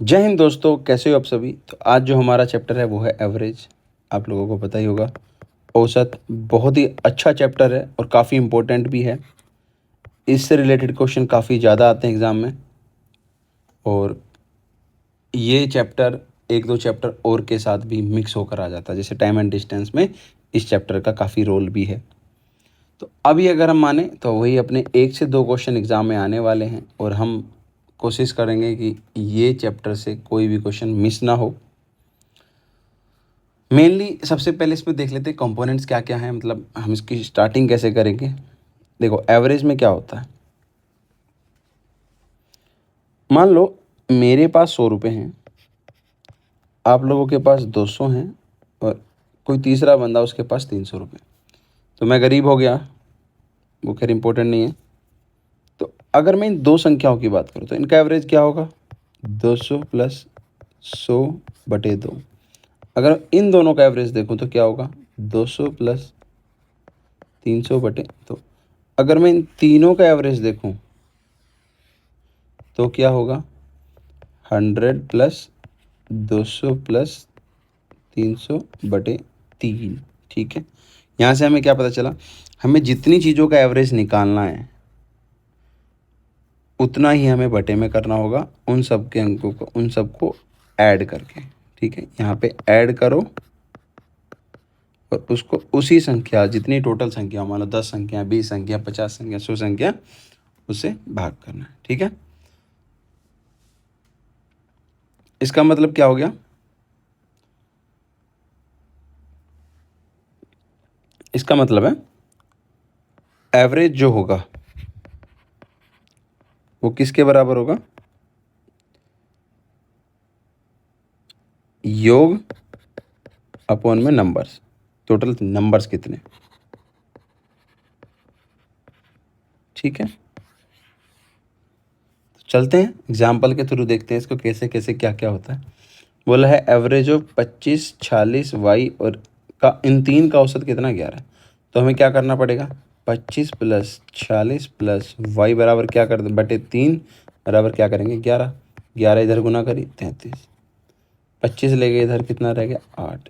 जय हिंद दोस्तों, कैसे हो आप सभी। तो आज जो हमारा चैप्टर है वो है एवरेज। आप लोगों को पता ही होगा, औसत बहुत ही अच्छा चैप्टर है और काफ़ी इम्पोर्टेंट भी है। इससे रिलेटेड क्वेश्चन काफ़ी ज़्यादा आते हैं एग्ज़ाम में। और ये चैप्टर एक दो चैप्टर और के साथ भी मिक्स होकर आ जाता है, जैसे टाइम एंड डिस्टेंस में इस चैप्टर का काफ़ी रोल भी है। तो अभी अगर हम माने तो वही अपने 1 से 2 क्वेश्चन एग्ज़ाम में आने वाले हैं और हम कोशिश करेंगे कि ये चैप्टर से कोई भी क्वेश्चन मिस ना हो। मेनली सबसे पहले इसमें देख लेते हैं कंपोनेंट्स क्या क्या हैं, मतलब हम इसकी स्टार्टिंग कैसे करेंगे। देखो, एवरेज में क्या होता है। मान लो मेरे पास 100 रुपये हैं, आप लोगों के पास 200 हैं और कोई तीसरा बंदा उसके पास 300 रुपये। तो मैं गरीब हो गया, वो खैर इंपॉर्टेंट नहीं है। तो अगर मैं इन दो संख्याओं की बात करूँ तो इनका एवरेज क्या होगा, 200 प्लस 100/2। अगर इन दोनों का एवरेज देखूँ तो क्या होगा, 200 प्लस 300/2। अगर मैं इन तीनों का एवरेज देखूं तो क्या होगा, 100 प्लस 200 प्लस 300/3। ठीक है, यहाँ से हमें क्या पता चला, हमें जितनी चीज़ों का एवरेज निकालना है उतना ही हमें बटे में करना होगा, उन सब के अंकों को उन सबको ऐड करके। ठीक है, यहाँ पे ऐड करो और उसको उसी संख्या, जितनी टोटल संख्या, मान लो 10 संख्या, 20 संख्या, 50 संख्या, 100 संख्या, उससे भाग करना है। ठीक है, इसका मतलब क्या हो गया, इसका मतलब है एवरेज जो होगा वो किसके बराबर होगा, योग अपॉन में नंबर्स, टोटल नंबर्स कितने। ठीक है, तो चलते हैं एग्जाम्पल के थ्रू, देखते हैं इसको कैसे कैसे क्या क्या होता है। बोला है एवरेज ऑफ 25, 46 वाई और का, इन तीन का औसत कितना, 11। तो हमें क्या करना पड़ेगा, 25 प्लस 46 प्लस वाई बराबर क्या कर दे बटे 3 बराबर क्या करेंगे, 11। 11 इधर गुना करी 33, 25 ले गए इधर, कितना रह गया 8।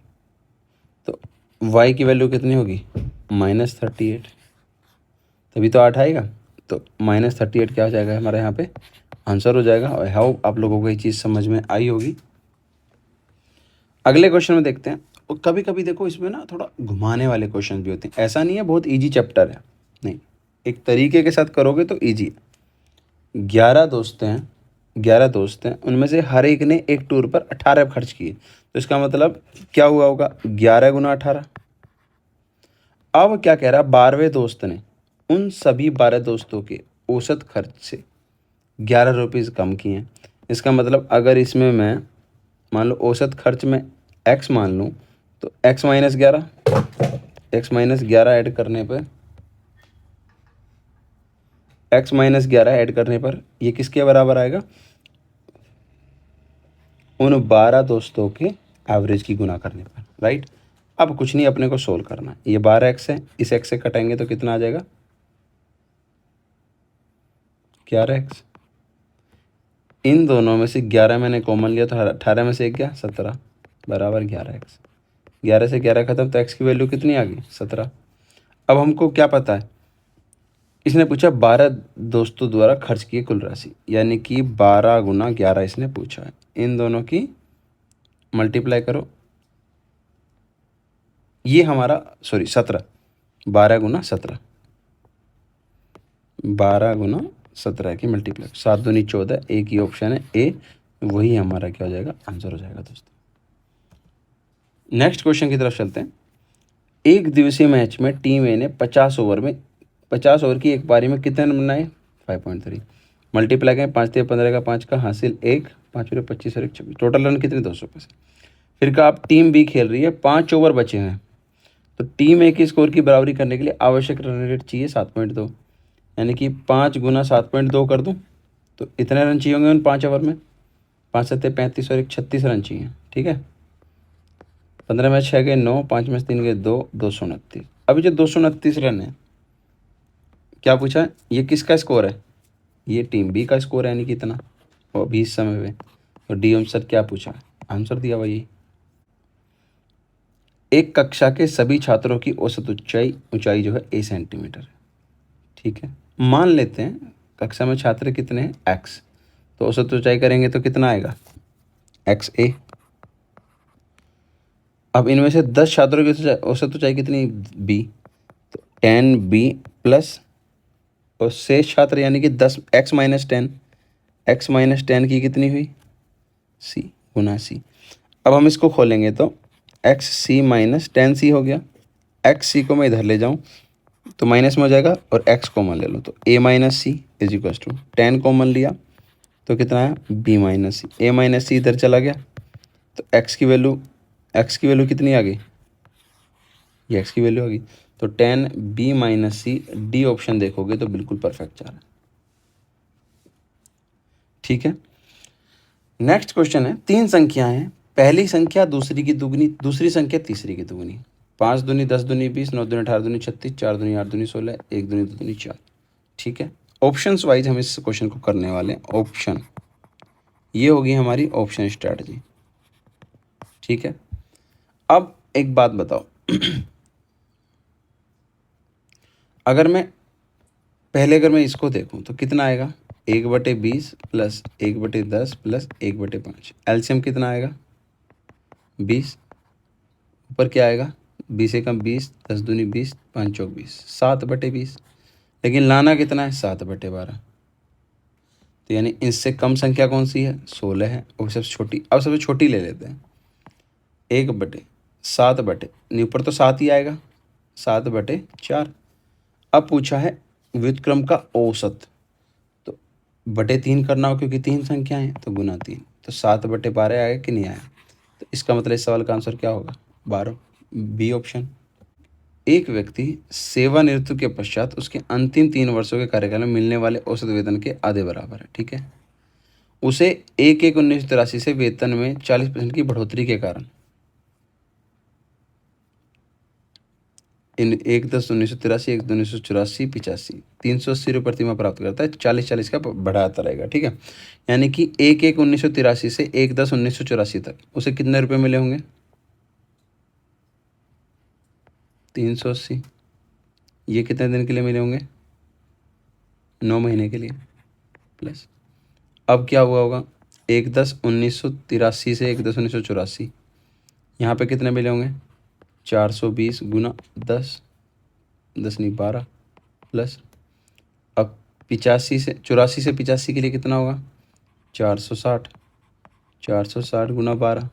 तो y की वैल्यू कितनी होगी, -38। तभी तो 8 आएगा। तो -38 क्या हो जाएगा हमारे यहाँ पे आंसर हो जाएगा। और हाउ आप लोगों को ये चीज़ समझ में आई होगी। अगले क्वेश्चन में देखते हैं। और कभी कभी देखो इसमें ना थोड़ा घुमाने वाले क्वेश्चन भी होते हैं, ऐसा नहीं है बहुत ईजी चैप्टर है, नहीं, एक तरीके के साथ करोगे तो ईजी है। 11 दोस्त हैं, उनमें से हर एक ने एक टूर पर 18 खर्च किए। तो इसका मतलब क्या हुआ होगा, 11 गुना 18। अब क्या कह रहा है, 12वें दोस्त ने उन सभी 12 दोस्तों के औसत खर्च से 11 रुपीज़ कम किए हैं। इसका मतलब अगर इसमें मैं मान लो औसत खर्च में x मान लूँ, तो x-11 ऐड करने पर ये किसके बराबर आएगा, उन 12 दोस्तों के एवरेज की गुना करने पर। राइट, अब कुछ नहीं, अपने को सोल्व करना है। ये 12x है, इस x से कटाएंगे तो कितना आ जाएगा, 11x। इन दोनों में से 11 मैंने कॉमन लिया तो 18 में से एक गया, 17 बराबर 11x। 11 से 11 खत्म तो x की वैल्यू कितनी आ गई, 17। अब हमको क्या पता है, इसने पूछा 12 दोस्तों द्वारा खर्च किए कुल राशि, यानी कि 12 गुना 11 इसने पूछा है। इन दोनों की मल्टीप्लाई करो, ये हमारा 17, 12 गुना 17, 12 गुना 17 की मल्टीप्लाई, 7 दूनी 14, एक ही ऑप्शन है ए, वही हमारा क्या हो जाएगा, आंसर हो जाएगा दोस्तों। नेक्स्ट क्वेश्चन की तरफ चलते हैं। एक दिवसीय मैच में टीम ए ने 50 ओवर की एक पारी में कितने रन बनाए, 5.3। मल्टीप्लाई करें, 5×3 = 15 का 5 का हासिल 1, 5×5 = 25 और 1 26, टोटल रन कितने, 250। फिर का आप टीम बी खेल रही है, 5 ओवर बचे हैं, तो टीम ए की स्कोर की बराबरी करने के लिए आवश्यक रन रेट चाहिए 7.2, यानी कि 5 गुना 7.2 कर दूँ तो इतने रन चाहिए होंगे उन 5 ओवर में, 5×7 = 35 और 1 36 रन चाहिए। ठीक है, 15 में 6 गए 9, 5 में 3 गए 2, 229। अभी जो 229 रन है, क्या पूछा है, ये किसका स्कोर है, ये टीम बी का स्कोर है, यानी कि इतना, वो अभी इस समय पे तो डी आंसर क्या पूछा, आंसर दिया हुआ ये। एक कक्षा के सभी छात्रों की औसत ऊंचाई जो है ए सेंटीमीटर है, ठीक है। मान लेते हैं कक्षा में छात्र कितने हैं, एक्स, तो औसत ऊंचाई करेंगे तो कितना आएगा, एक्स ए। अब इनमें से 10 छात्रों की औसत ऊंचाई कितनी, बी, तो 10b प्लस और शेष छात्र यानी कि 10 एक्स माइनस 10, एक्स माइनस 10 की कितनी हुई, सी, गुना सी। अब हम इसको खोलेंगे तो एक्स सी माइनस 10c हो गया। एक्स सी को मैं इधर ले जाऊं तो माइनस में हो जाएगा और एक्स कॉमन ले लूँ तो a minus C is equal to 10 common लिया तो कितना आया, b minus C, a minus C इधर चला गया तो x की वैल्यू कितनी आ गई, ये x की वैल्यू आ गई। तो 10b माइनस सी, डी ऑप्शन देखोगे तो बिल्कुल परफेक्ट जा रहा है, ठीक है। नेक्स्ट क्वेश्चन है, 3 संख्याएं हैं, पहली संख्या दूसरी की दुगनी, दूसरी संख्या तीसरी की दुगनी, 5 दूनी 10 दूनी 20, 9 दूनी 18 दूनी 36, 4 दूनी 8 दूनी 16, 1 दूनी 2 दूनी 4, ठीक है। ऑप्शंस वाइज हम इस क्वेश्चन को करने वाले हैं। ऑप्शन, ये होगी हमारी ऑप्शन स्ट्रैटेजी, ठीक है। अब एक बात बताओ अगर मैं इसको देखूं तो कितना आएगा, 1/20 प्लस 1/10 प्लस 1/5, एलसीएम कितना आएगा 20, ऊपर क्या आएगा 20 एकम 20, 10 दूनी 20, 5 चौक 20, 7/20, लेकिन लाना कितना है 7/12, तो यानी इससे कम संख्या कौन सी है, 16 है, और सबसे छोटी, अब सबसे छोटी ले लेते हैं, 1/7 नहीं, ऊपर तो 7 ही आएगा, 7/4। अब पूछा है व्युत्क्रम का औसत, तो बटे 3 करना हो क्योंकि 3 संख्याएं हैं तो गुना 3, तो 7/12 आया कि नहीं आया, तो इसका मतलब इस सवाल का आंसर क्या होगा, 12, बी ऑप्शन। एक व्यक्ति सेवानिवृत्ति के पश्चात उसके अंतिम 3 वर्षों के कार्यकाल में मिलने वाले औसत वेतन के आधे बराबर है, ठीक है। उसे 1/1/1983 से वेतन में 40% की बढ़ोतरी के कारण इन 1/10/1983, 1/10/1984, 85, 380 रुपये प्रतिमाह प्राप्त करता है, 40-40 का बढ़ाता रहेगा, ठीक है। यानी कि 1/1/1983 से 1/10/1984 तक उसे कितने रुपए मिले होंगे, 380। ये कितने दिन के लिए मिले होंगे, 9 महीने के लिए, प्लस अब क्या हुआ होगा, 1/10/1983 से 1/10/1984, यहाँ पे कितने मिले होंगे, 420 गुना 10, 10 नहीं 12, प्लस अब 85 से 84 से 85 के लिए कितना होगा, 460, 460 गुना 12,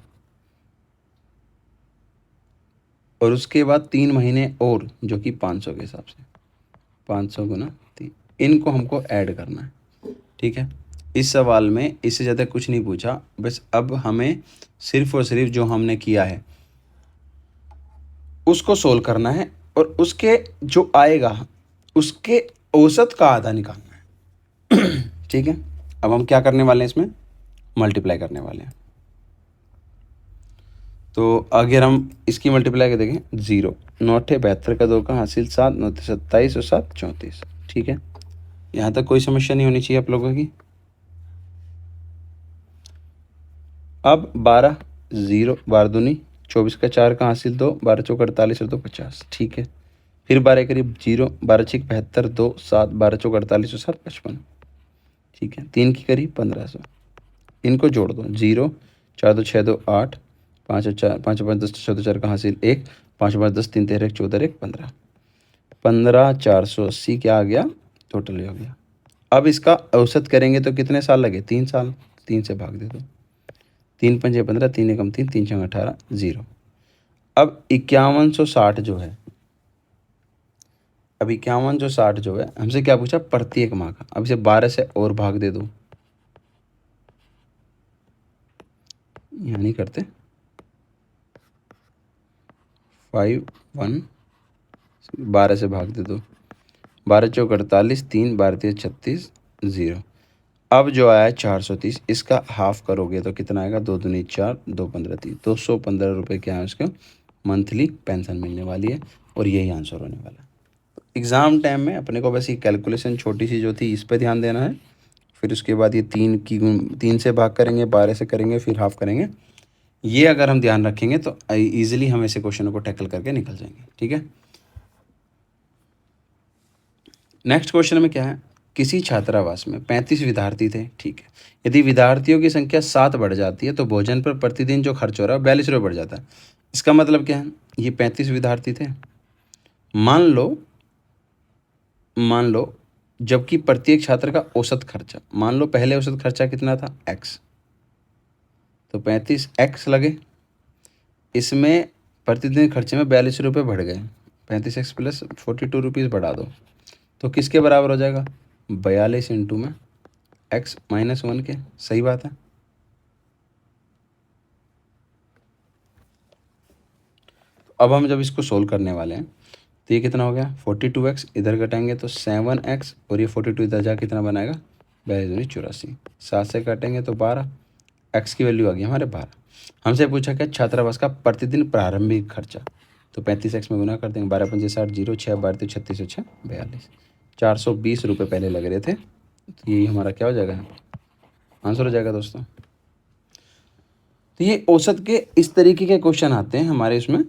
और उसके बाद 3 महीने और जो कि 500 के हिसाब से, 500 गुना 3, इनको हमको ऐड करना है, ठीक है। इस सवाल में इससे ज़्यादा कुछ नहीं पूछा, बस अब हमें सिर्फ और सिर्फ जो हमने किया है उसको सोल्व करना है और उसके जो आएगा उसके औसत का आधा निकालना है ठीक है। अब हम क्या करने वाले हैं, इसमें मल्टीप्लाई करने वाले हैं। तो अगर हम इसकी मल्टीप्लाई कर देखें, 0, 9 72 का 2 का हासिल 7, 9 27 और 7 34, ठीक है। यहाँ तक कोई समस्या नहीं होनी चाहिए आप लोगों की। अब 12, 0, 12 दूनी 24 का 4 का हासिल 2, 12 चौक 48 और 2 50, ठीक है। फिर 12 करीब 0, 12 6 72, 2 7, 12 चौक 48 और 7 55, ठीक है। 3 की करीब 1500, इनको जोड़ दो, 0, 4 2 6 2 8, 5 और 4 5 5 10 14 4 का हासिल 1, 5 5 10 3 13 14 1 15, 15,480 क्या आ गया, टोटल हो गया। अब इसका औसत करेंगे तो कितने साल लगे, 3 साल, 3 से भाग दे दो, 3 पंजे 15, 3 एकम 3, 3 छंग 18, 0। अब 5160 जो है, अब 5160 जो है हमसे क्या पूछा, प्रत्येक माह का। अब इसे 12 से और भाग दे दो, यहाँ नहीं करते, 12 से भाग दे दो, 12 चौक 48, 3 12 36, 0। अब जो आया 430, इसका हाफ करोगे तो कितना आएगा, 2 दूनी 4, 2 15 30, 215 रुपये क्या है उसका मंथली पेंशन मिलने वाली है, और यही आंसर होने वाला है। एग्ज़ाम टाइम में अपने को बस ये कैलकुलेशन छोटी सी जो थी इस पर ध्यान देना है, फिर उसके बाद ये 3 से भाग करेंगे, 12 से करेंगे, फिर हाफ करेंगे। ये अगर हम ध्यान रखेंगे तो ईजिली हम ऐसे क्वेश्चनों को टैकल करके निकल जाएंगे। ठीक है, नेक्स्ट क्वेश्चन में क्या है, किसी छात्रावास में 35 विद्यार्थी थे। ठीक है, यदि विद्यार्थियों की संख्या 7 बढ़ जाती है तो भोजन पर प्रतिदिन जो खर्च हो रहा है 42 रुपये बढ़ जाता है। इसका मतलब क्या है, ये 35 विद्यार्थी थे, मान लो जबकि प्रत्येक छात्र का औसत खर्चा, मान लो पहले औसत खर्चा कितना था x, तो 35x लगे, इसमें प्रतिदिन खर्चे में 42 रुपये बढ़ गए, 35x प्लस 42 रुपीज़ बढ़ा दो तो किसके बराबर हो जाएगा, 42 इंटू में x -1 के। सही बात है। अब हम जब इसको सोल्व करने वाले हैं तो ये कितना हो गया, 42x, इधर घटाएंगे तो 7x, और ये 42 इधर जा कितना बनाएगा, 8284। 7 से काटेंगे तो 12, x की वैल्यू आ गई हमारे 12। हमसे पूछा क्या, छात्रावास का प्रतिदिन प्रारंभिक खर्चा, तो 35x में गुना कर देंगे, 12 पंजे 60, 0 6 12 36 6 42, 420 रुपये पहले लग रहे थे, तो यही हमारा क्या हो जाएगा, आंसर हो जाएगा दोस्तों। तो ये औसत के इस तरीके के क्वेश्चन आते हैं हमारे इसमें,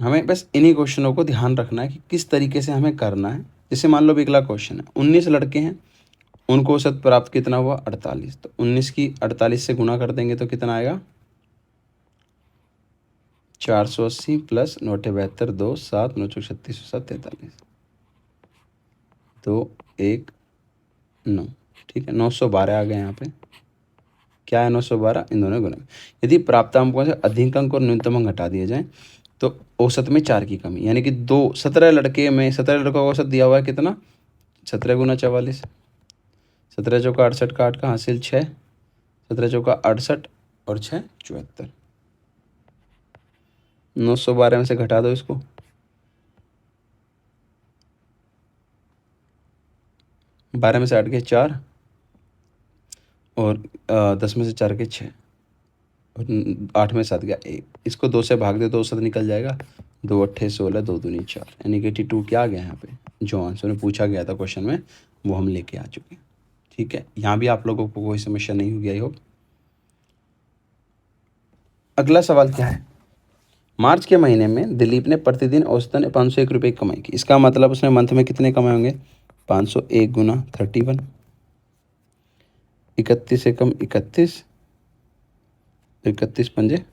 हमें बस इन्हीं क्वेश्चनों को ध्यान रखना है कि किस तरीके से हमें करना है। जैसे मान लो अगला क्वेश्चन है, 19 लड़के हैं, उनको औसत प्राप्त कितना हुआ 48, तो 19 की 48 से गुना कर देंगे तो कितना आएगा, 480 प्लस 972 2 7 9 36 7 43 2 1 9। ठीक है, 912 आ गए यहाँ पे, क्या है 912, इन दोनों गुना। यदि प्राप्त अंकों से अधिक अंक और न्यूनतम अंक हटा दिए जाएं तो औसत में 4 की कमी, यानी कि 17 लड़के में 17 लड़कों का औसत दिया हुआ है कितना, 17 गुना 44, 17 चौका 68 का 8 का हासिल 6, 17 चौका 68 और 6 74, 912 में से घटा दो इसको, 12 में से 8 के 4 और 10 में से 4 के 6 और 8 में 7 गया 1, इसको 2 से भाग दे तो औसत निकल जाएगा, 2 8 16 2 दूनी 4, यानी कि 82 क्या आ गया यहाँ पे, जो आंसर में पूछा गया था क्वेश्चन में वो हम लेके आ चुके हैं। ठीक है, यहाँ भी आप लोगों को कोई समस्या नहीं होगी आई होप। अगला सवाल क्या है, मार्च के महीने में दिलीप ने प्रतिदिन औसतन 501 रुपये की कमाई की। इसका मतलब उसने मंथ में कितने कमाए होंगे, 501 गुना 31, 31 से कम 31, 31 पंजे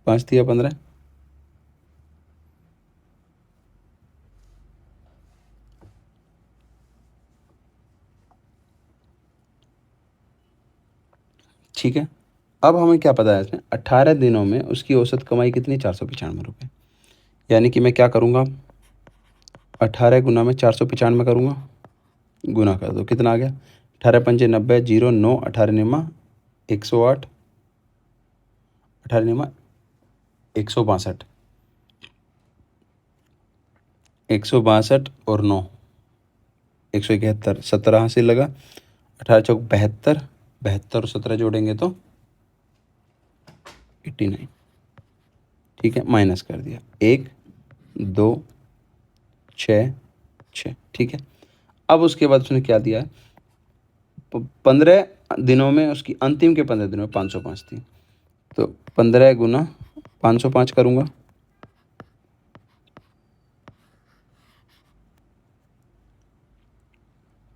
5 दिया 15, ठीक है। अब हमें क्या पता है इसमें, 18 दिनों में उसकी औसत कमाई कितनी, 495 रुपये, यानी कि मैं क्या करूँगा, 18 गुना में 495 करूँगा, गुना कर दो कितना आ गया, 18 पंजे 90, 0 9, 18 निमा 108, 18 निमा 162, 162 और 9 171, 17 हासिल लगा, 18 चौक 72, 72 और 17 जोड़ेंगे तो 89। ठीक है, माइनस कर दिया, 1 2 6 6। ठीक है, अब उसके बाद उसने क्या दिया है, 15 दिनों में उसकी अंतिम के 15 दिनों में 505 थी, तो 15 गुना 505 करूँगा,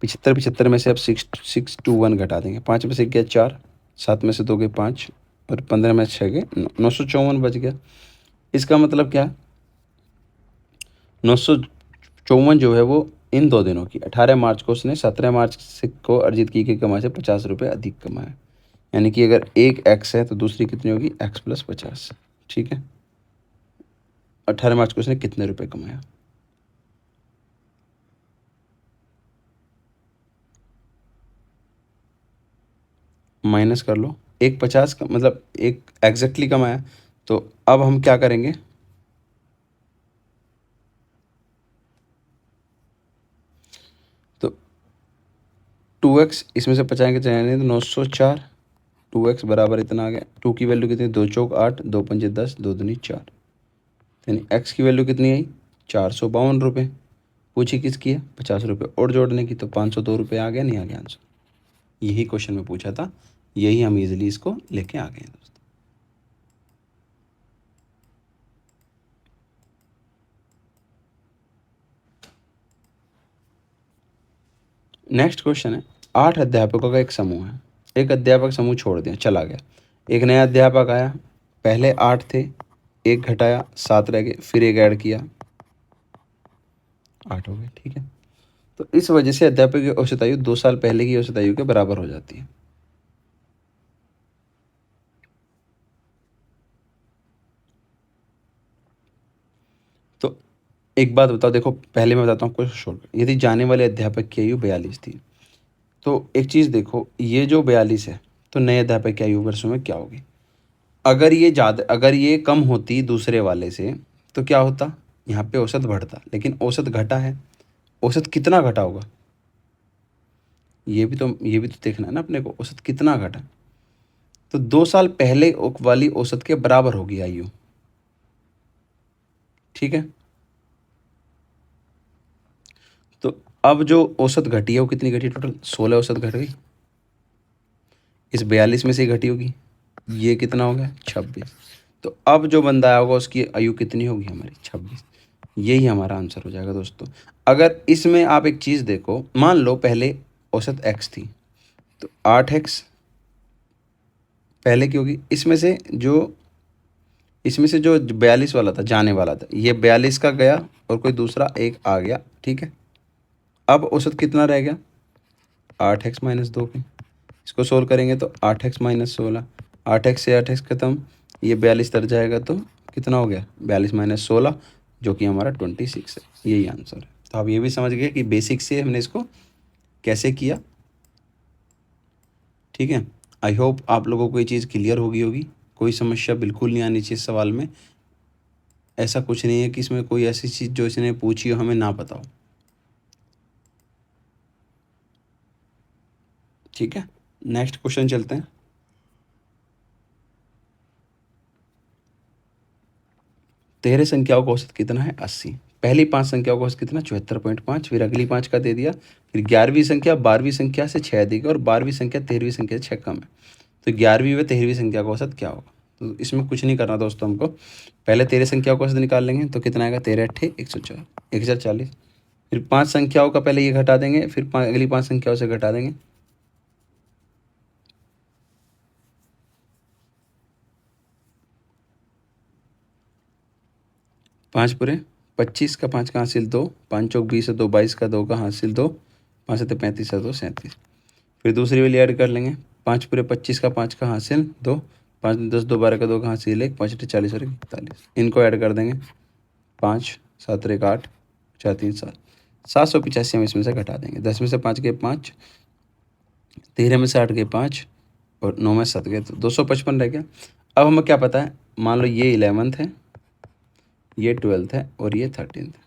पिछहत्तर में से अब 621 घटा देंगे, 5 में से गया 4, 7 में से 2 गए 5 और 15 में 6 गए 954 बच गया। इसका मतलब क्या, 954 जो है वो इन 2 दिनों की, 18 मार्च को उसने 17 मार्च से को अर्जित की गई कमाई से 50 रुपये अधिक कमाया, यानी कि अगर एक x है तो दूसरी कितनी होगी, x प्लस 50। ठीक है, 18 मार्च को उसने कितने रुपए कमाया, माइनस कर लो, एक 50 का मतलब एक एग्जैक्टली कमाया, तो अब हम क्या करेंगे, तो 2x इसमें से बचाएंगे तो 904, 2x बराबर इतना आ गया, 2 की वैल्यू कितनी, 2 चौक 8, 2 पंजे 10, 2 दूनी 4, यानी x की वैल्यू कितनी आई, 452 रुपये। पूछी किसकी है, 50 रुपये और जोड़ने की, तो 502 रुपये आ गया, नहीं आ गया आंसर। यही क्वेश्चन में पूछा था, यही हम इजीली इसको लेके आ गए हैं दोस्तों। नेक्स्ट क्वेश्चन है, 8 अध्यापकों का एक समूह है, एक अध्यापक समूह छोड़ दिया, चला गया, एक नया अध्यापक आया, पहले 8 थे, एक घटाया, 7 रह गए, फिर एक ऐड किया, 8 हो गए, ठीक है। तो इस वजह से अध्यापक की औसत आयु 2 साल पहले की औसत आयु के बराबर हो जाती है। तो एक बात बताओ, देखो पहले मैं बताता हूँ आपको शॉर्ट, यदि जाने वाले अध्यापक की आयु 42 थी, तो एक चीज़ देखो, ये जो 42 है, तो नए अध्यापक की आयु वर्षों में क्या होगी? अगर ये कम होती दूसरे वाले से, तो क्या होता? यहाँ पे औसत बढ़ता, लेकिन औसत घटा है। औसत कितना घटा होगा? ये भी तो देखना है ना अपने को, औसत कितना घटा। तो 2 साल पहले वाली औसत के बराबर होगी आयु, ठीक है। तो अब जो औसत घटी है वो कितनी घटी? टोटल 16 औसत घट गई, इस 42 में से ही घटी होगी, ये कितना हो गया? 26। तो अब जो बंदा आया होगा उसकी आयु कितनी होगी हमारी? 26। यही हमारा आंसर हो जाएगा दोस्तों। अगर इसमें आप एक चीज़ देखो, मान लो पहले औसत x थी, तो 8x पहले की होगी, इसमें से जो 42 वाला था, जाने वाला था, ये 42 का गया और कोई दूसरा एक आ गया, ठीक है। अब औसत कितना रह गया? 8x माइनस 2 की। इसको सोल्व करेंगे तो 8x माइनस 16, 8x से 8x खत्म, ये 42 तर जाएगा, तो कितना हो गया? 42 माइनस 16, जो कि हमारा 26 है। यही आंसर है। तो आप ये भी समझ गए कि बेसिक से हमने इसको कैसे किया, ठीक है। आई होप आप लोगों को ये चीज़ क्लियर होगी। कोई समस्या बिल्कुल नहीं आनी चाहिए सवाल में। ऐसा कुछ नहीं है कि इसमें कोई ऐसी चीज़ जो इसने पूछी हो हमें ना पता हो, ठीक है। नेक्स्ट क्वेश्चन चलते हैं। तेरह संख्याओं का औसत कितना है? 80। पहली 5 संख्याओं का औसत कितना? 74.5। फिर अगली 5 का दे दिया, फिर 11वीं संख्या 12वीं संख्या से 6 देगा, और 12वीं संख्या 13वीं संख्या से 6 कम है, तो 11वीं व 13वीं संख्या का औसत क्या होगा? तो इसमें कुछ नहीं करना दोस्तों, हमको पहले 13 संख्याओं का औसत निकाल लेंगे, तो कितना आएगा? 13 अट्ठे 104, 1040। फिर 5 संख्याओं का पहले ये घटा देंगे, फिर अगली 5 संख्याओं से घटा देंगे, 5 पूरे 25 का 5 का हासिल 2, 5 चौक 20 है, 2 22 का 2 का हासिल 2, 5 सत्ते 35 है, 2 37। फिर दूसरी वाली ऐड कर लेंगे, 5 पूरे 25 का 5 का हासिल 2, 5 10 2 12 का 2 का हासिल 1, 5 अट्ठे 40 और 41। इनको ऐड कर देंगे, 5 7 1 8 4 3 7, 785 हम इसमें से घटा देंगे। 10 में से 5 गए 5, 13 में से 8 गए 5, और 9 में 7 गए, तो 255 रह गया। अब हमें क्या पता है? मान लो ये 11th है, ये 12th है, और ये 13th है।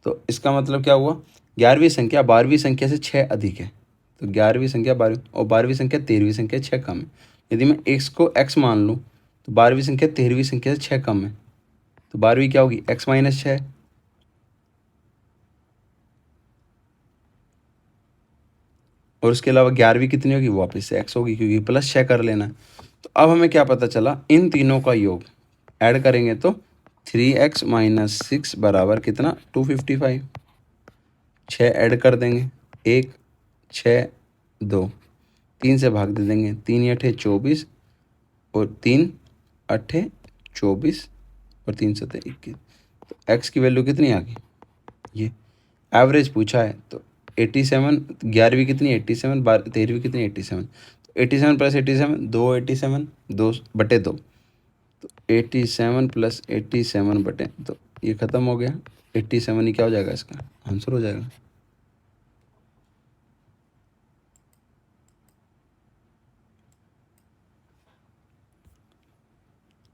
तो इसका मतलब क्या हुआ? 11वीं संख्या 12वीं संख्या से 6 अधिक है, तो 11वीं संख्या 12वीं, और 12वीं संख्या 13वीं संख्या 6 कम है। यदि मैं x को x मान लूँ, तो 12वीं संख्या 13वीं संख्या से 6 कम है, तो 12वीं क्या होगी? x minus 6। और उसके अलावा 11वीं कितनी होगी? वापस से x होगी, क्योंकि प्लस 6 कर लेना है। तो अब हमें क्या पता चला? इन तीनों का योग ऐड करेंगे तो 3x माइनस 6 बराबर कितना? 255। 6 ऐड कर देंगे, 1 6 2, 3 से भाग दे देंगे, 3 अट्ठे 24, और 3 अट्ठे 24, और 3 सत्ते 21। तो x की वैल्यू कितनी आ गई? ये एवरेज पूछा है, तो 87। 11वीं कितनी? 87, 13वीं कितनी? 87। तो 87 प्लस 87, 287, 2/2, तो 87 प्लस 87/2, तो ये ख़त्म हो गया। 87 ही क्या हो जाएगा? इसका आंसर हो जाएगा।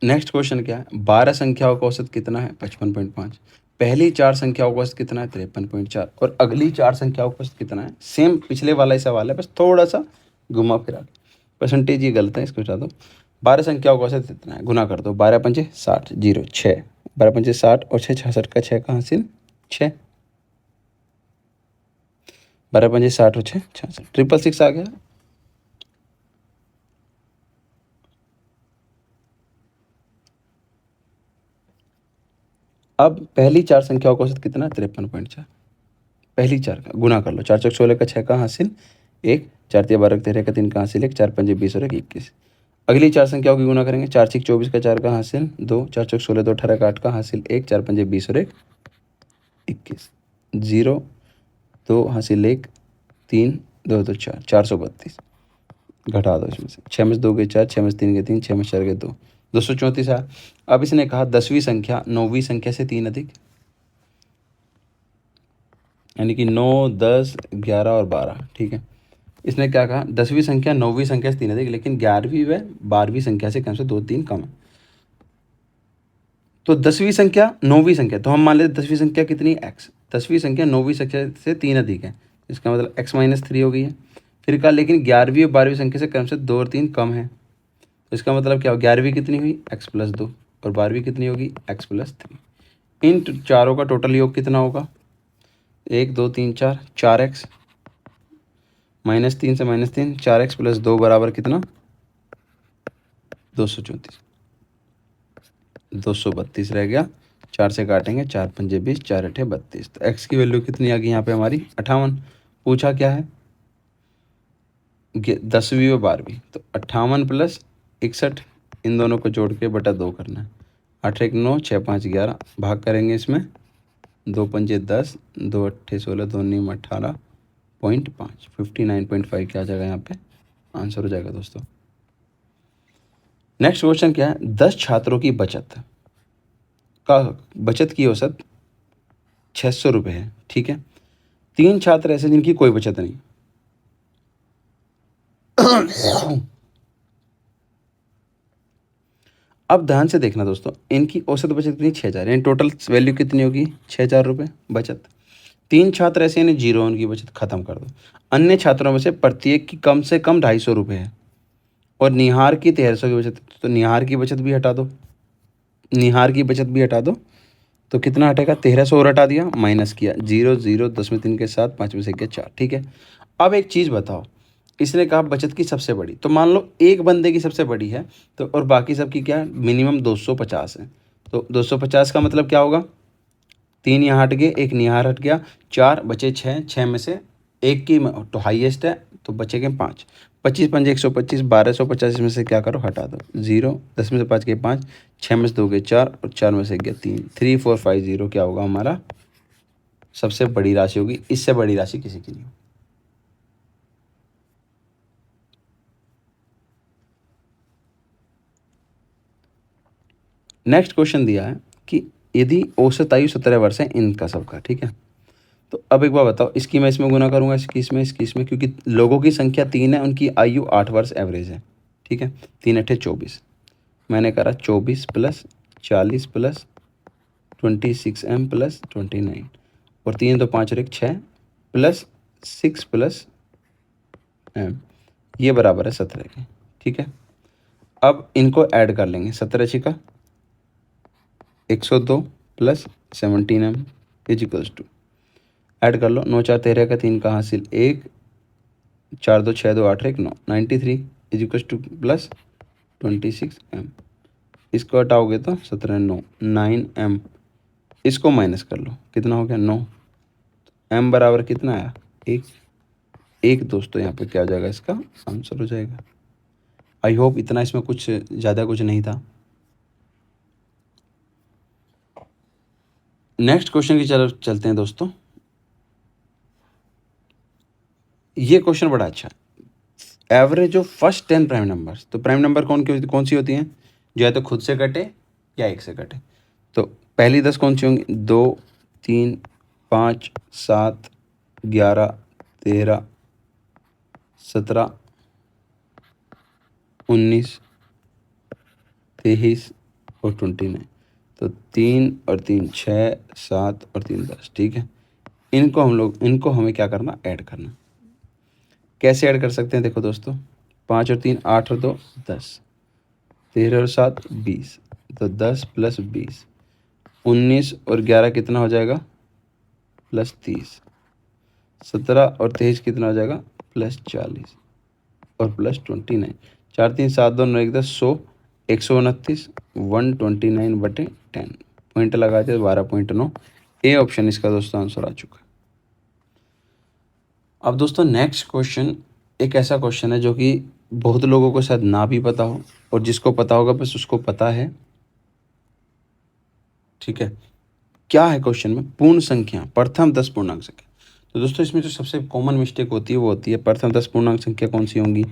नेक्स्ट क्वेश्चन क्या है? 12 संख्याओं का औसत कितना है? 55.5। पहली 4 संख्याओं का औसत कितना है? 53.4। और अगली 4 संख्याओं का औसत कितना है? सेम पिछले वाला ही सवाल है, बस थोड़ा सा घुमा फिरा, परसेंटेज ये गलत है, इसको हटा दो। 12 संख्याओं का औसत कितना है? गुना कर दो, 12 पंचे 60, 0 6, 12 पंचे 60, और 6 66 का 6 का हासिल 6, 12 पंचे 60 और 6 66, 666 आ गया। अब पहली चार संख्याओं का औसत कितना है? 53.4। पहली चार का गुना कर लो। 4 चौक 16 का 6 का हासिल 1, 4 तिया 12 13 का 3 का हासिल 1, 4 पंजे 20 और 1 21। अगली चार संख्याओं की गुना करेंगे। 4 छीक 24 का 4 का हासिल 2, 4 चौक 16 2 18 का 8 का हासिल 1, 4 पंजे 20 और 1 21। 0 2 हासिल 1 3 2 2 4 432। घटा दो इसमें से। 6 में से 2 गए 4, 6 में से 3 गए 3, 6 में से 4 गए 2, 234 आया। अब इसने कहा 10वीं संख्या 9वीं संख्या से 3 अधिक, यानी कि 9 10 11 और 12। ठीक है, इसने क्या कहा? 10वीं संख्या 9वीं संख्या से 3 अधिक, लेकिन 11वीं व 12वीं संख्या से कम से 2 3 कम है। तो 10वीं संख्या 9वीं संख्या, तो हम मान लेते 10वीं संख्या कितनी? x। 10वीं संख्या 9वीं संख्या से 3 अधिक है, इसका मतलब x माइनस 3 हो गई है। फिर कहा लेकिन 11वीं और 12वीं संख्या से कम से 2 और 3 कम है, तो इसका मतलब क्या हो? 11वीं कितनी हुई? x प्लस 2, और 12वीं कितनी होगी? x plus 3। इन चारों का टोटल योग कितना होगा? 1 2 3 4, 4x माइनस 3 से माइनस 3, 4x प्लस 2 बराबर कितना? 234। 232 रह गया, 4 से काटेंगे, 4 पंजे 20, 4 अठे 32। तो x की वैल्यू कितनी आ गई यहाँ पे हमारी? 58। पूछा क्या है? 10वीं और 12वीं, तो 58 प्लस 61, इन दोनों को जोड़ के बटा 2 करना है। 8 1 9, 6 5 11, भाग करेंगे इसमें, 2 पंजे 10, 2 अट्ठे 16, 2 नीम 18.5, 59.5 क्या आ जाएगा यहाँ पे? आंसर हो जाएगा दोस्तों। नेक्स्ट क्वेश्चन क्या है? 10 छात्रों की बचत की औसत 600 रुपये है। ठीक है, 3 छात्र ऐसे जिनकी कोई बचत नहीं। अब ध्यान से देखना दोस्तों, इनकी औसत बचत कितनी? 6,000, यानी टोटल वैल्यू कितनी होगी? 6,000 रुपये बचत। 3 छात्र ऐसे यानी 0, उनकी बचत खत्म कर दो। अन्य छात्रों में से प्रत्येक की कम से कम 250 रुपये है, और निहार की 1300 की बचत, तो निहार की बचत भी हटा दो, निहार की बचत भी हटा दो, तो कितना हटेगा? 1300 और हटा दिया, माइनस किया, 0 0, 10 में 3 के 7, 5 में से गया 4। ठीक है, अब एक चीज़ बताओ, इसने कहा बचत की सबसे बड़ी, तो मान लो एक बंदे की सबसे बड़ी है, तो और बाकी सबकी क्या है? मिनिमम 250 है। तो 250 का मतलब क्या होगा? 3 यहाँ हट गए, एक निहार हट गया, 4 बचे 6, 6 में से एक की तो हाईएस्ट है, तो बचेंगे 5, 25 पंजे 125, 1250 में से क्या करो? हटा दो, 0, 10 में से 5 गए 5, 6 में से 2 गए 4, और 4 में से गया 3, 3450 क्या होगा हमारा? सबसे बड़ी राशि होगी, इससे बड़ी राशि किसी की नहीं होगी। नेक्स्ट क्वेश्चन दिया है कि यदि औसत आयु 17 वर्ष है इनका सबका। ठीक है, तो अब एक बार बताओ, इसकी मैं इसमें गुना करूंगा, इसकी इसमें, क्योंकि लोगों की संख्या 3 है, उनकी आयु 8 वर्ष एवरेज है। ठीक है, 3 अट्ठे 24, मैंने करा 24 प्लस 40 प्लस 26m प्लस 29, और 3 2 5 और 1 6 प्लस 6 प्लस m, ये बराबर है 17 के। ठीक है, अब इनको ऐड कर लेंगे। 17 छिका 102 plus 17m is equals to, add कर लो, 9 4 13 का 3 का हासिल 1, 4 2 6 2 8 1 9, 93 is equals two plus 26m। इसको हटाओगे तो 17 9 9m, इसको माइनस कर लो, कितना हो गया? 9। m बराबर कितना आया? 1 दोस्तों, यहाँ पे क्या हो जाएगा? इसका आंसर हो जाएगा। आई होप इतना इसमें कुछ ज़्यादा कुछ नहीं था। नेक्स्ट क्वेश्चन की चलते हैं दोस्तों। ये क्वेश्चन बड़ा अच्छा है। Average of first 10 prime numbers, तो प्राइम नंबर कौन सी होती हैं? जो है तो खुद से कटे या 1 से कटे। तो पहली 10 कौन सी होंगी? 2 3 5 7 11 13 17 19 23 और 29। तो 3 और 3 6 7 और 3 10। ठीक है, इनको हमें क्या करना? ऐड करना। कैसे ऐड कर सकते हैं? देखो दोस्तों, 5 और 3 8 और 2 10, 13 और 7 20, तो 10 प्लस 20, 19 और 11 कितना हो जाएगा? प्लस 30, 17 और 23 कितना हो जाएगा? प्लस 40 और प्लस 29। 4 3 7 2 9 1 10, 100, 129 129/10। पॉइंट लगा दिया 12.9। ए ऑप्शन इसका दोस्तों आंसर आ चुका है। अब दोस्तों नेक्स्ट क्वेश्चन एक ऐसा क्वेश्चन है जो कि बहुत लोगों को शायद ना भी पता हो, और जिसको पता होगा बस उसको पता है। ठीक है, क्या है क्वेश्चन में? पूर्ण संख्या प्रथम 10 पूर्णांक संख्या। तो दोस्तों इसमें जो सबसे कॉमन मिस्टेक होती है वो होती है प्रथम 10 पूर्णांक संख्या कौन सी होंगी?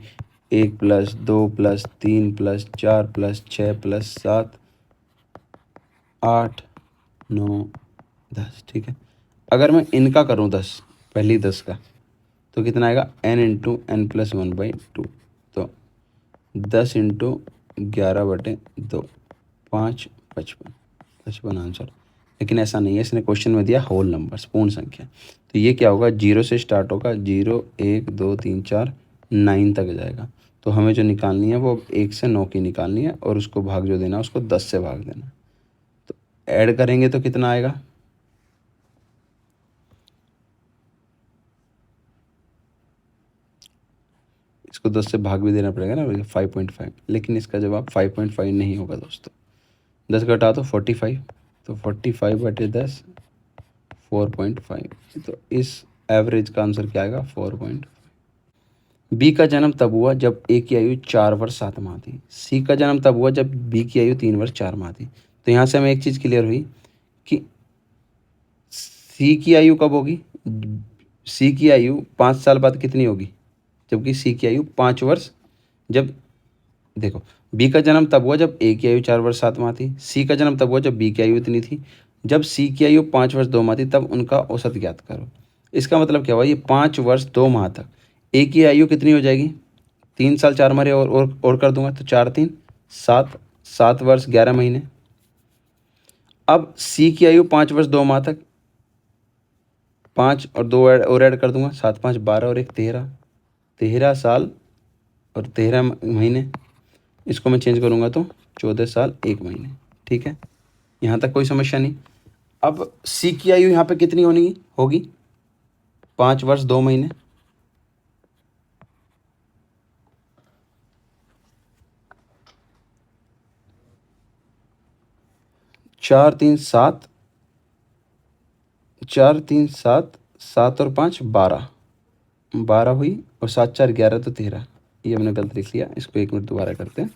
1 + 2 + 3 + 4 + 6 + 7 8 9 10। ठीक है, अगर मैं इनका करूँ 10, पहली 10 का, तो कितना आएगा? n/n+1/2। तो 10 × 11/2, 5 55 55 आंसर। लेकिन ऐसा नहीं है, इसने क्वेश्चन में दिया होल नंबर्स, पूर्ण संख्या। तो ये क्या होगा? 0 से स्टार्ट होगा, 0 1 2 3 4 9 तक जाएगा। तो हमें जो निकालनी है वो 1 से 9 की निकालनी है, और उसको भाग जो देना है उसको 10 से भाग देना। तो ऐड करेंगे तो कितना आएगा? इसको 10 से भाग भी देना पड़ेगा ना, 5.5। लेकिन इसका जवाब 5.5 नहीं होगा दोस्तों। 10 घटा तो 45, तो 45/10 4.5। तो इस एवरेज का आंसर क्या आएगा? 4.5। बी का जन्म तब हुआ जब ए की आयु 4 वर्ष 7 माह थी। सी का जन्म तब हुआ जब बी की आयु 3 वर्ष 4 माह थी। तो यहाँ से हमें एक चीज़ क्लियर हुई कि सी की आयु कब होगी? सी की आयु 5 साल बाद कितनी होगी? जबकि सी की आयु 5 वर्ष, जब देखो बी का जन्म तब हुआ जब ए की आयु 4 वर्ष 7 माह थी। सी का जन्म तब हुआ जब बी की आयु इतनी थी। जब सी की आयु 5 वर्ष 2 माह थी तब उनका औसत ज्ञात करो। इसका मतलब क्या हुआ? ये 5 वर्ष 2 माह तक ए की आयु कितनी हो जाएगी? 3 साल 4 महीने और कर दूंगा, तो 4 3 7, 7 वर्ष 11 महीने। अब सी की आयु 5 वर्ष 2 माह तक, 5 और 2 और ऐड कर दूंगा, 7 5 12 और 1 13, 13 साल और 13 महीने। इसको मैं चेंज करूंगा तो 14 साल 1 महीने। ठीक है, यहाँ तक कोई समस्या नहीं। अब सी की आयु यहाँ पे कितनी होगी? 5 वर्ष 2 महीने। 4 3 7, 4 3 7, 7 और 5 12, 12 हुई, और 7 4 11, तो 13। ये हमने गलत लिख लिया, इसको 1 मिनट दोबारा करते हैं।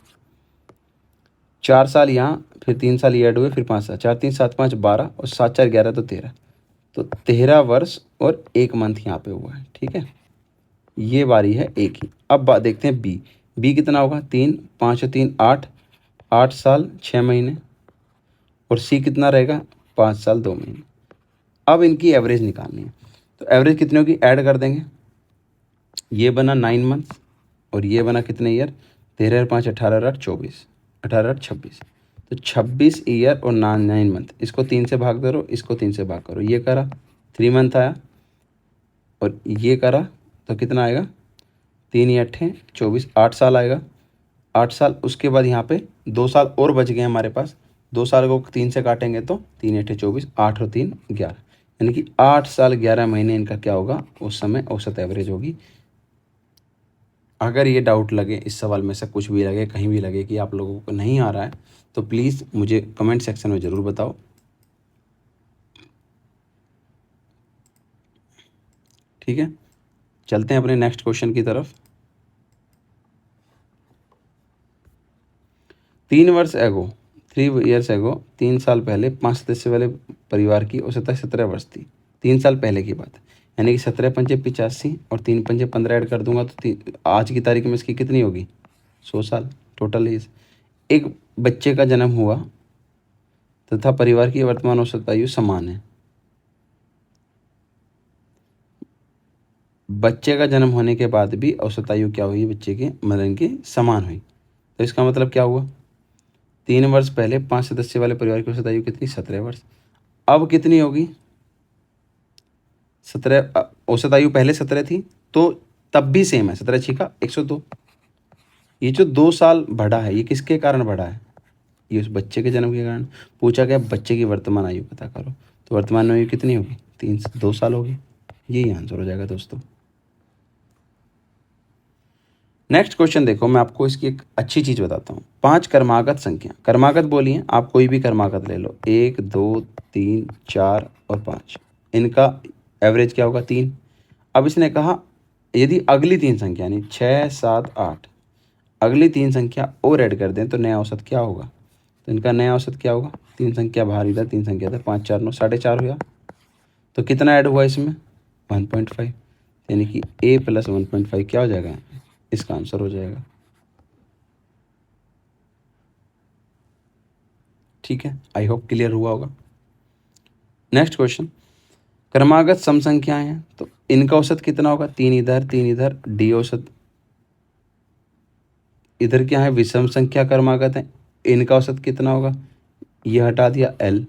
4 साल यहाँ, फिर 3 साल ये ऐड हुए, फिर 5 साल, 4 3 7 5 12, और 7 4 11, तो 13। तो 13 वर्ष और 1 मंथ यहाँ पे हुआ है। ठीक है, ये बारी है ए की। अब बात देखते हैं बी। बी कितना होगा? 3 5 और 3 8, 8 साल 6 महीने। और सी कितना रहेगा? 5 साल 2 महीने। अब इनकी एवरेज निकालनी है, तो एवरेज कितनी होगी? ऐड कर देंगे। ये बना 9 मंथ, और ये बना कितने ईयर? 13 और 5 18 8 24, 18 8 26। तो 26 ईयर और 9 मंथ। इसको 3 से भाग करो, इसको 3 से भाग करो। ये करा 3 मंथ आया, और ये करा तो कितना आएगा? 3 या 8 24, 8 साल आएगा। 8 साल, उसके बाद यहाँ पे 2 साल और बच गए हमारे पास। 2 साल को 3 से काटेंगे तो 3 8 24, 8 और 3 11, यानी कि 8 साल 11 महीने इनका क्या होगा? उस समय औसत एवरेज होगी। अगर ये डाउट लगे, इस सवाल में से कुछ भी लगे, कहीं भी लगे कि आप लोगों को नहीं आ रहा है, तो प्लीज़ मुझे कमेंट सेक्शन में ज़रूर बताओ। ठीक है, चलते हैं अपने नेक्स्ट क्वेश्चन की तरफ। 3 ईयर्स एगो, 3 साल पहले 5 सदस्य वाले परिवार की औसत 17 वर्ष थी। 3 साल पहले की बात है, यानी कि 17 पंजे 85 और 3 पंजे 15 ऐड कर दूंगा तो आज की तारीख में इसकी कितनी होगी? 100 साल टोटल एज। एक बच्चे का जन्म हुआ तथा परिवार की वर्तमान औसत आयु समान है। बच्चे का जन्म होने के बाद भी औसत आयु क्या हुई? बच्चे के मरण की समान हुई। तो इसका मतलब क्या हुआ? 3 वर्ष पहले 5 सदस्य वाले परिवार की औसत आयु कितनी? 17 वर्ष। अब कितनी होगी? 17, औसत आयु पहले 17 थी, तो तब भी सेम है, 17 छिका 102। ये जो 2 साल बढ़ा है, ये किसके कारण बढ़ा है? ये उस बच्चे के जन्म के कारण। पूछा गया बच्चे की वर्तमान आयु पता करो, तो वर्तमान आयु कितनी होगी? 2 साल होगी। यही आंसर हो जाएगा दोस्तों। नेक्स्ट क्वेश्चन देखो, मैं आपको इसकी एक अच्छी चीज़ बताता हूँ। 5 क्रमागत संख्या, क्रमागत बोलिए, आप कोई भी क्रमागत ले लो, 1 2 3 4 और 5, इनका एवरेज क्या होगा 3। अब इसने कहा यदि अगली 3 संख्या यानी 6 7 8 अगली 3 संख्या और ऐड कर दें तो नया औसत क्या होगा। तो इनका नया औसत क्या होगा, 3 संख्या बाहर इधर, 3 संख्या इधर, 5 4 9 4.5 हुआ। तो कितना ऐड हुआ इसमें 1.5, यानी कि a प्लस 1.5 क्या हो जाएगा, इसका आंसर हो जाएगा। ठीक है, आई होप क्लियर हुआ होगा। नेक्स्ट क्वेश्चन, क्रमागत सम संख्याएं हैं तो इनका औसत कितना होगा, 3 इधर 3 इधर, डी औसत इधर क्या है, विषम संख्या क्रमागत है, इनका औसत कितना होगा, ये हटा दिया एल,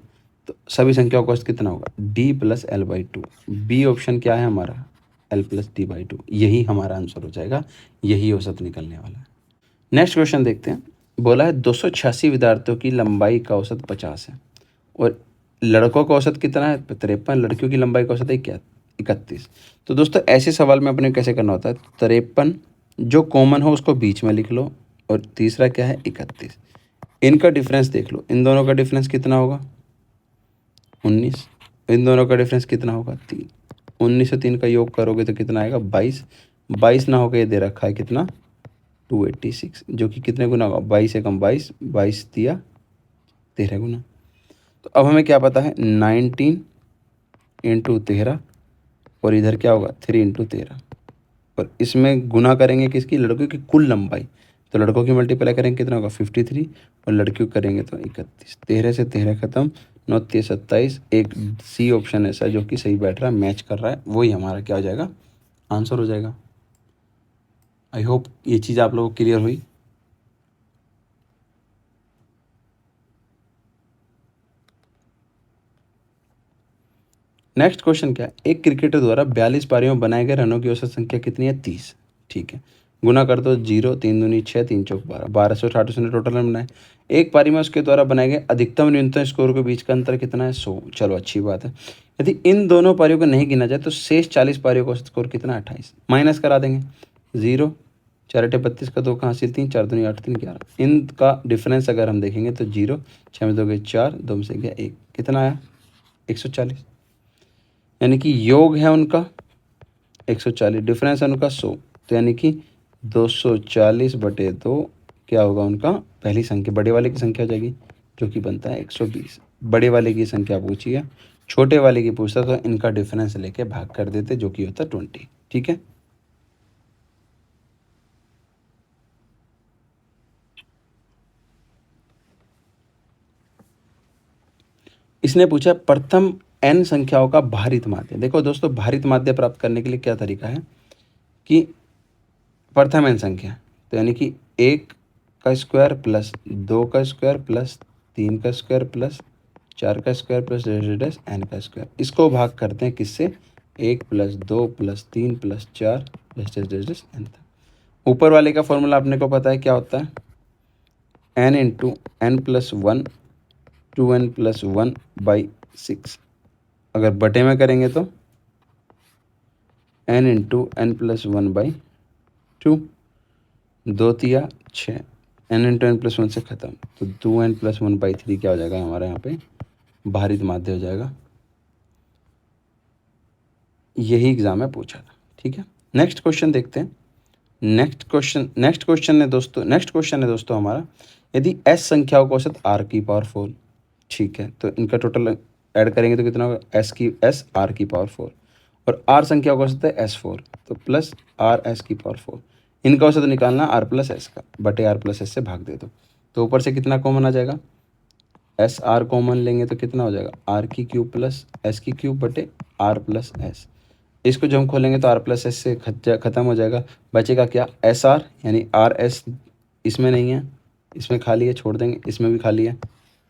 तो सभी संख्याओं का औसत कितना होगा, D plus L by two. B option क्या है हमारा, L plus D by two, यही हमारा आंसर हो जाएगा, यही औसत निकलने वाला है। नेक्स्ट क्वेश्चन देखते हैं। बोला है 286 विद्यार्थियों की लंबाई का औसत 50 है और लड़कों का औसत कितना है 53, लड़कियों की लंबाई का औसत है क्या 31। तो दोस्तों ऐसे सवाल में अपने कैसे करना होता है, 53 जो कॉमन हो उसको बीच में लिख लो और तीसरा क्या है 31, इनका डिफरेंस देख लो, इन दोनों का डिफरेंस कितना होगा 19, इन दोनों का डिफरेंस कितना होगा 3, 19 और 3 का योग करोगे तो कितना आएगा 22, 22 ना होकर ये दे रखा है कितना 286, जो कि कितने गुना होगा 22 एकम 22, 22 दिया 13 गुना। तो अब हमें क्या पता है 19 इंटू 13 और इधर क्या होगा 3 इंटू 13, और इसमें गुना करेंगे किसकी, लड़कों की कुल लंबाई, तो लड़कों की मल्टीप्लाई करेंगे कितना होगा 53 और लड़कियों करेंगे तो 31, 13 से 13 खत्म, 9 3 27, एक सी ऑप्शन ऐसा जो कि सही बैठ रहा है, मैच कर रहा है, वही हमारा क्या हो जाएगा आंसर हो जाएगा। आई होप ये चीज़ आप लोगों को क्लियर हुई। नेक्स्ट क्वेश्चन क्या है, एक क्रिकेटर द्वारा 42 पारियों में बनाए गए रनों की औसत संख्या कितनी है 30। ठीक है, गुना कर दो 0 3 दूनी 6 3 चौक 12, 1260 उसने टोटल रन बनाए। एक पारी में उसके द्वारा बनाए गए अधिकतम न्यूनतम स्कोर के बीच का अंतर कितना है 100। चलो अच्छी बात है। यदि इन दोनों पारियों को नहीं गिना जाए तो शेष 40 पारियों का औसत स्कोर कितना 28, माइनस करा देंगे 0 4 8 32 का 2 का हासिल 3 4 दूनी 8 3 11, इनका डिफरेंस अगर हम देखेंगे तो 0 6 में 2 गए 4 2 में से गया 1, कितना आया 140, यानी कि योग है उनका 140, डिफरेंस है उनका 100, तो यानी कि 240/2 क्या होगा उनका पहली संख्या, बड़े वाले की संख्या हो जाएगी जो कि बनता है 120। बड़े वाले की संख्या पूछी है, छोटे वाले की पूछता तो इनका डिफरेंस लेके भाग कर देते जो कि होता 20। ठीक है, इसने पूछा प्रथम n संख्याओं का भारित माध्य। देखो दोस्तों भारित माध्य प्राप्त करने के लिए क्या तरीका है कि प्रथम n संख्या, तो यानी कि 1 का स्क्वायर प्लस 2 का स्क्वायर प्लस 3 का स्क्वायर प्लस 4 का स्क्वायर प्लस डैश n का स्क्वायर, इसको भाग करते हैं किससे 1 plus 2 plus 3 plus 4 dash dash n तक। ऊपर वाले का फॉर्मूला आपने को पता है क्या होता है n into n plus 1 2n plus 1/6, अगर बटे में करेंगे तो n इंटू n प्लस 1/2, 2 तिया 6, n इंटू n प्लस 1 से ख़त्म, तो 2n प्लस 1/3 क्या हो जाएगा हमारे यहाँ पे भारित माध्य हो जाएगा। यही एग्जाम में पूछा था। ठीक है, नेक्स्ट क्वेश्चन देखते हैं। नेक्स्ट क्वेश्चन है दोस्तों हमारा, यदि s संख्याओं का औसत r की पावर 4, ठीक है, तो इनका टोटल ऐड करेंगे तो कितना होगा s r की पावर 4 और r संख्याओं का औसत है s4, तो प्लस r s की पावर 4, इनका औसत निकालना r प्लस s का, बटे r प्लस s से भाग दे दो, तो ऊपर से कितना कॉमन आ जाएगा एस आर कॉमन लेंगे तो कितना हो जाएगा आर की क्यूब प्लस एस की क्यूब बटे आर प्लस एस, इसको जब हम खोलेंगे तो आर प्लस एस से ख़त्म हो जाएगा, बचेगा क्या एस आर, यानी आर एस इसमें नहीं है, इसमें खाली है, छोड़ देंगे, इसमें भी खाली है,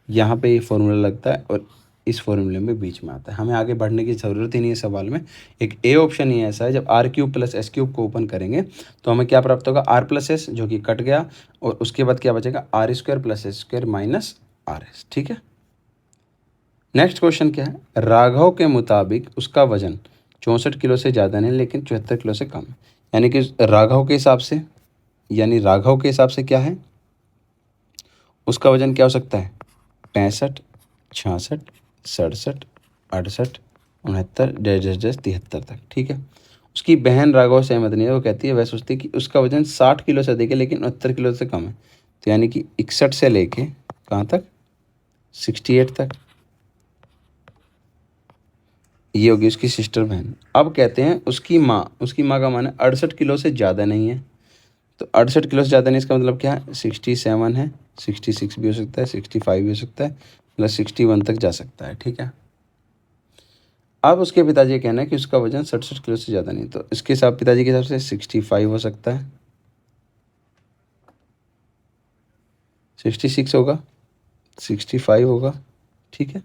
यहाँ पे ये फॉर्मूला लगता है और इस फॉर्मूले में बीच में आता है। हमें आगे बढ़ने की ज़रूरत ही नहीं है सवाल में। एक ए ऑप्शन ही ऐसा है, जब R cube plus S cube को ओपन करेंगे तो हमें क्या प्राप्त होगा आर प्लस एस जो कि कट गया, और उसके बाद क्या बचेगा R square plus S square minus R S. ठीक है, नेक्स्ट क्वेश्चन क्या है, राघव के मुताबिक उसका वजन 64 किलो से ज़्यादा नहीं लेकिन 74 किलो से कम है, यानी कि राघव के हिसाब से यानी राघव के हिसाब से क्या है, उसका वजन क्या हो सकता है, 65, 66, 67, 68, 69, डैश डैश डैश 73 तक। ठीक है। उसकी बहन राघव सहमत नहीं है, वो कहती है, वह सोचती है कि उसका वजन 60 किलो से अधिक है लेकिन 69 किलो से कम है। तो यानी कि 61 से लेके कहाँ तक, 68 तक। ये होगी उसकी सिस्टर बहन। अब कहते हैं उसकी माँ का मान है 68 किलो से ज़्यादा नहीं है। तो 68 किलो से ज़्यादा नहीं, इसका मतलब क्या है, 67 है, 66 भी हो सकता है, 65 भी हो सकता है, मतलब 61 तक जा सकता है। ठीक है। अब उसके पिताजी का कहना है कि उसका वजन 67 किलो से ज़्यादा नहीं, तो इसके हिसाब पिताजी के हिसाब से 65 हो सकता है, 66 होगा, 65 होगा। ठीक है।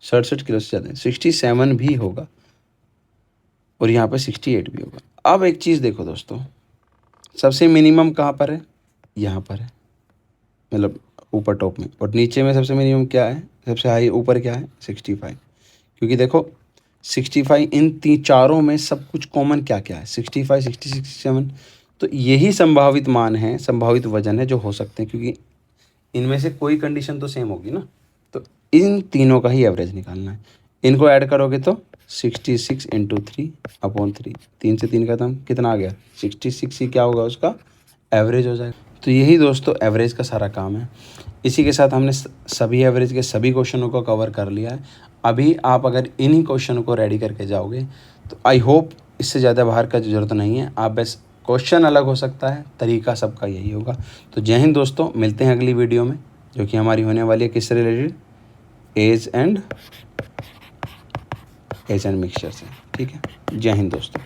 67 किलो से ज़्यादा नहीं, 67 भी होगा और यहाँ पर 68 भी होगा। अब एक चीज़ देखो दोस्तों, सबसे मिनिमम कहाँ पर है, यहाँ पर है, मतलब ऊपर टॉप में, और नीचे में सबसे मिनिमम क्या है, सबसे हाई ऊपर क्या है, 65। क्योंकि देखो 65 इन चारों में सब कुछ कॉमन क्या क्या है, 65, 66, 67। तो यही संभावित मान है, संभावित वजन है जो हो सकते हैं, क्योंकि इनमें से कोई कंडीशन तो सेम होगी ना। तो इन तीनों का ही एवरेज निकालना है। इनको ऐड करोगे तो 66 इंटू 3/3, 3 से 3 का दाम कितना आ गया, 66 ही क्या होगा उसका एवरेज हो जाएगा। तो यही दोस्तों एवरेज का सारा काम है। इसी के साथ हमने सभी एवरेज के सभी क्वेश्चनों को कवर कर लिया है। अभी आप अगर इन्हीं क्वेश्चनों को रेडी करके जाओगे तो आई होप इससे ज़्यादा बाहर का ज़रूरत नहीं है। आप बस क्वेश्चन अलग हो सकता है, तरीका सबका यही होगा। तो जय हिंद दोस्तों, मिलते हैं अगली वीडियो में जो कि हमारी होने वाली है किससे रिलेटेड, एज एंड मिक्सचर से। ठीक है। जय हिंद दोस्तों।